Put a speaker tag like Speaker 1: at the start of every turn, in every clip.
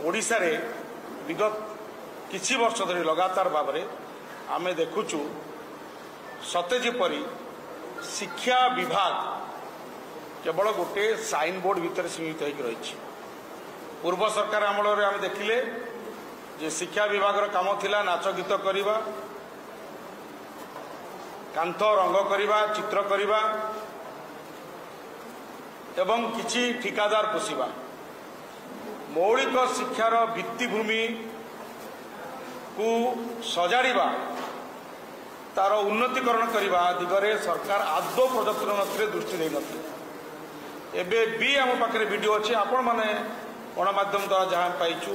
Speaker 1: ओडिशा रे विगत किछि वर्ष धरी लगातार भाव में आमे देखुचु सते जेपरी शिक्षा विभाग केवल गोटे साइन बोर्ड भितर सीमित होकर रही। पूर्व सरकार अमल आम देखिले जे शिक्षा विभाग काम थिला नाच गीत करिबा, कांथ रंग करिबा, चित्र करिबा एवं किछि ठिकादार पोषिबा। मौलिक शिक्षार भित्तिभूमि को सजाड़िबा, तार उन्नतीकरण करने दिगरे सरकार आदौ प्रयत्न नथिले, दृष्टि दे नथिले। एबे भी आम पाखे वीडियो अच्छे, आपण माने गणमाध्यम द्वारा जहाँ पाइचु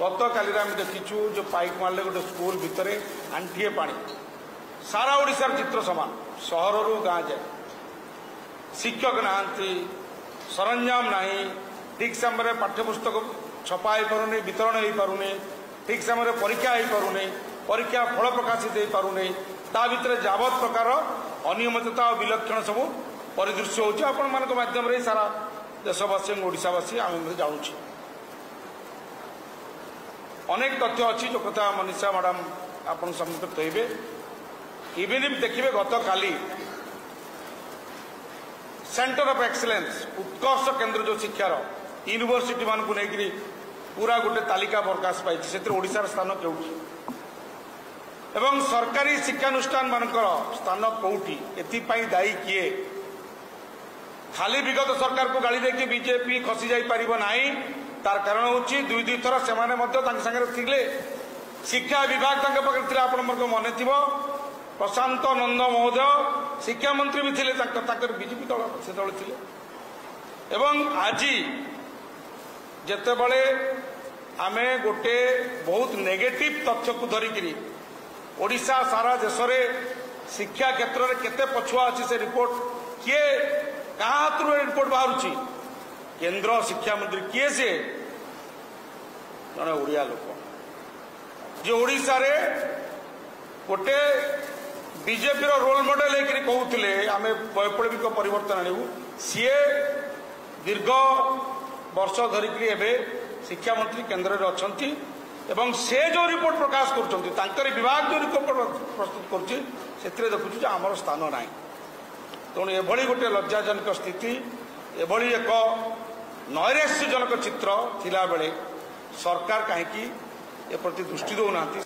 Speaker 1: गत काली आम देखीचु जो पाइप मारले गोटे स्कूल भितर आंठिए पानी, सारा ओडिशार चित्र समान, सहर रु गाँ जाए शिक्षक नहांती, सरंजाम नहीं, ठीक समय पाठ्यपुस्तक छपा हो पारुनी, वितरण हो पारुनी, ठीक समय परीक्षा हो पारुनी, परीक्षा फल प्रकाशित हो पारुनी, ता भितर जावत प्रकार अनियमितता और विलक्षण सब परिदृश्य होची। आपण मानक माध्यम रे सारा देशवासी ओडिशावासी आम जानूँ। अनेक तथ्य अच्छी जो कथा मनीषा मैडम आपन सम्मुख कहे। इवन देखिए गत काली सेंटर ऑफ एक्सीलेंस उत्कर्ष केंद्र जो शिक्षार यूनिवर्सिटी मान को लेकर पूरा गोटे तालिका प्रकाश पाई, से ओडिशार स्थान केउठी एवं सरकारी शिक्षानुष्ठान मानकर स्थान कौटी, एथिपाई दायी किए? खाली विगत सरकार को गाड़ी देके बीजेपी खसी जाई परिबो नाही, तार कारण होची दुई दुई थर से थिले शिक्षा विभाग तांके पाखे थिला। आपण मन थिबो प्रशांत नंद महोदय शिक्षा मंत्री भी थिले, बीजेपी दल से दल थिले। एवं आज जेतेबेले आमे गोटे बहुत नेगेटिव तथ्य को धरिकी ओडिशा सारा देश में शिक्षा क्षेत्र में केते पछुआ अच्छी से रिपोर्ट किए क्या हाथ रिपोर्ट बाहर केंद्र शिक्षा मंत्री किए से जड़े ओडिया लोक जो ओडिशा रे गोटे बीजेपी रोल मॉडल होकर कहते आम वैप्लविक परिवर्तन आणु, सी दीर्घ वर्ष धरिकी एवं शिक्षा मंत्री केंद्र में अच्छा एवं से जो रिपोर्ट प्रकाश कर विभाग जो रिपोर्ट प्रस्तुत कर देखुଛୁ आमर स्थान ना। तेणु एभली गोटे लज्जाजनक स्थिति, एभली एक नैराश्यजनक चित्र थिला बेले सरकार कहीं ए प्रति दृष्टि दौना।